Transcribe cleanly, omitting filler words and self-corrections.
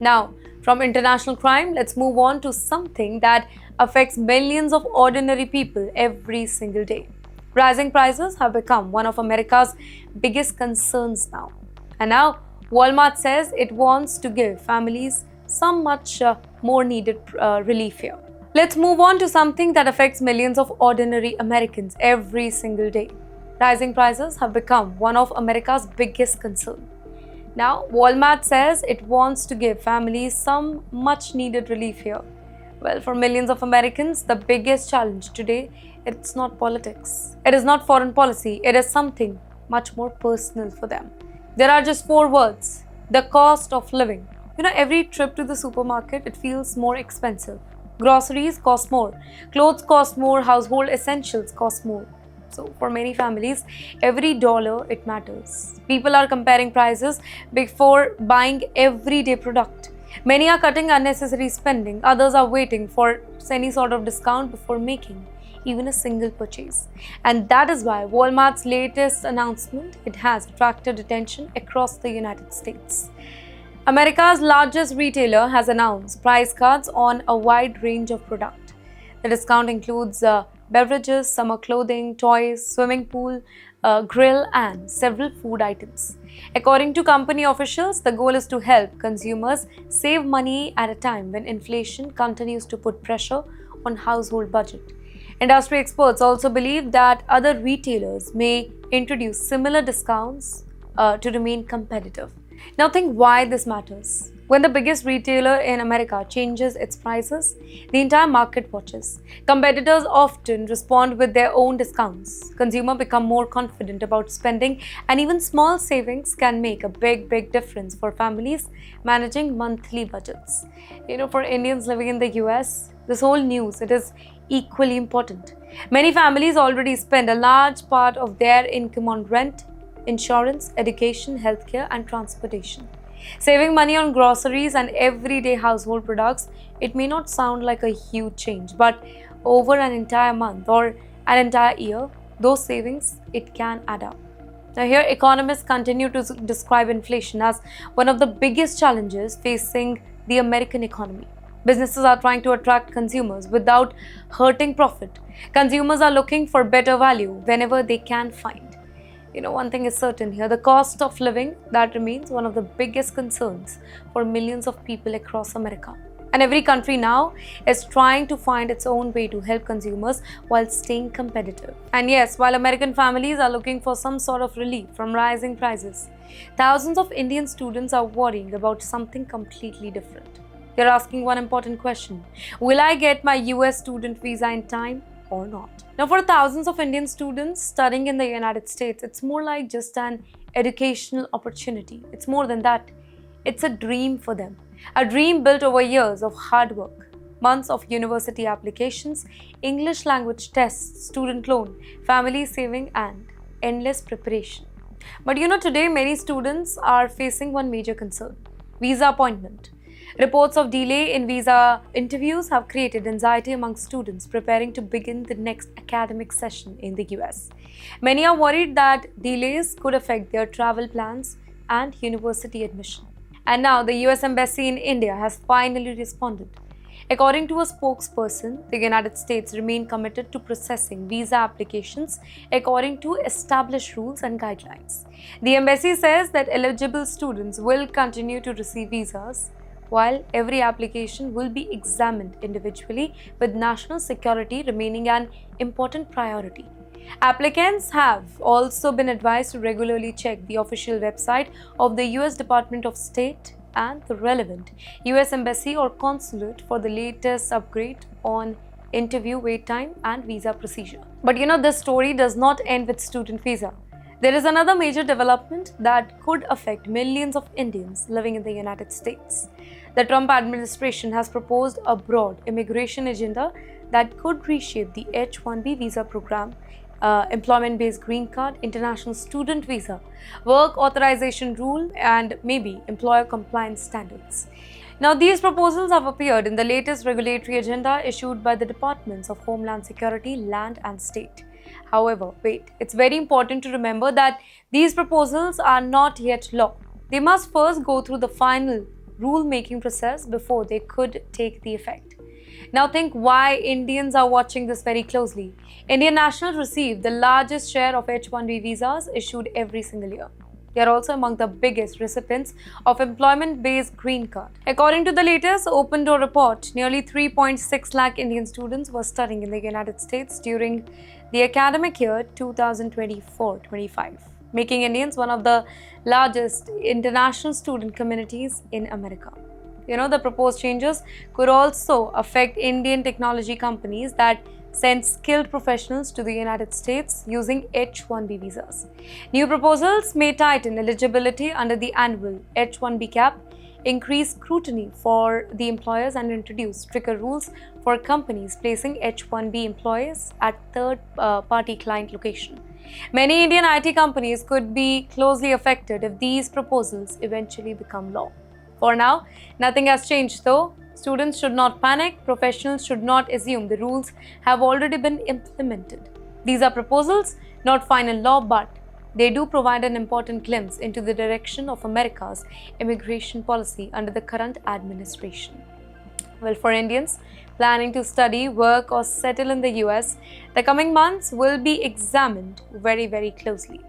Now, from international crime, let's move on to something that affects millions of ordinary people every single day. Rising prices have become one of America's biggest concerns now. And now, Walmart says it wants to give families some much more needed relief here. Let's move on to something that affects millions of ordinary Americans every single day. Rising prices have become one of America's biggest concerns. Now, Walmart says it wants to give families some much needed relief here. Well, for millions of Americans, the biggest challenge today, it's not politics. It is not foreign policy. It is something much more personal for them. There are just four words: the cost of living. Every trip to the supermarket, it feels more expensive. Groceries cost more, clothes cost more, household essentials cost more. So, for many families, every dollar it matters. People are comparing prices before buying everyday product. Many are cutting unnecessary spending, others are waiting for any sort of discount before making even a single purchase. And that is why Walmart's latest announcement, it has attracted attention across the United States. America's largest retailer has announced price cuts on a wide range of products. The discount includes beverages, summer clothing, toys, swimming pool, grill, and several food items. According to company officials, the goal is to help consumers save money at a time when inflation continues to put pressure on household budget. Industry experts also believe that other retailers may introduce similar discounts to remain competitive. Now think why this matters. When the biggest retailer in America changes its prices, the entire market watches. Competitors often respond with their own discounts. Consumers become more confident about spending, and even small savings can make a big difference for families managing monthly budgets. For Indians living in the US, this whole news, it is equally important. Many families already spend a large part of their income on rent, insurance, education, healthcare, and transportation. Saving money on groceries and everyday household products, it may not sound like a huge change, but over an entire month or an entire year, those savings, it can add up. Now here, economists continue to describe inflation as one of the biggest challenges facing the American economy. Businesses are trying to attract consumers without hurting profit. Consumers are looking for better value whenever they can find. One thing is certain here: the cost of living, that remains one of the biggest concerns for millions of people across America. And every country now is trying to find its own way to help consumers while staying competitive. And yes, while American families are looking for some sort of relief from rising prices, thousands of Indian students are worrying about something completely different. They're asking one important question: will I get my US student visa in time or not? Now, for thousands of Indian students studying in the United States, it's more like just an educational opportunity. It's more than that. It's a dream for them. A dream built over years of hard work, months of university applications, English language tests, student loan, family saving, and endless preparation. But today many students are facing one major concern: visa appointment. Reports of delay in visa interviews have created anxiety among students preparing to begin the next academic session in the US. Many are worried that delays could affect their travel plans and university admission. And now the US Embassy in India has finally responded. According to a spokesperson, the United States remain committed to processing visa applications according to established rules and guidelines. The embassy says that eligible students will continue to receive visas, while every application will be examined individually, with national security remaining an important priority. Applicants have also been advised to regularly check the official website of the US Department of State and the relevant US Embassy or consulate for the latest upgrade on interview wait time and visa procedure. But this story does not end with student visa. There is another major development that could affect millions of Indians living in the United States. The Trump administration has proposed a broad immigration agenda that could reshape the H-1B visa program, employment-based green card, international student visa, work authorization rule, and maybe employer compliance standards. Now, these proposals have appeared in the latest regulatory agenda issued by the Departments of Homeland Security, Land and State. However, it's very important to remember that these proposals are not yet law. They must first go through the final rule-making process before they could take the effect. Now think why Indians are watching this very closely. Indian nationals receive the largest share of H-1B visas issued every single year. They are also among the biggest recipients of employment-based green card. According to the latest Open Door report, nearly 3.6 lakh Indian students were studying in the United States during the academic year 2024-25, making Indians one of the largest international student communities in America. The proposed changes could also affect Indian technology companies that send skilled professionals to the United States using H-1B visas. New proposals may tighten eligibility under the annual H-1B cap, increase scrutiny for the employers, and introduce stricter rules for companies placing H-1B employees at third-party client location. Many Indian IT companies could be closely affected if these proposals eventually become law. For now, nothing has changed though. Students should not panic, professionals should not assume the rules have already been implemented. These are proposals, not final law, but they do provide an important glimpse into the direction of America's immigration policy under the current administration. Well, for Indians planning to study, work, or settle in the US, the coming months will be examined very, very closely.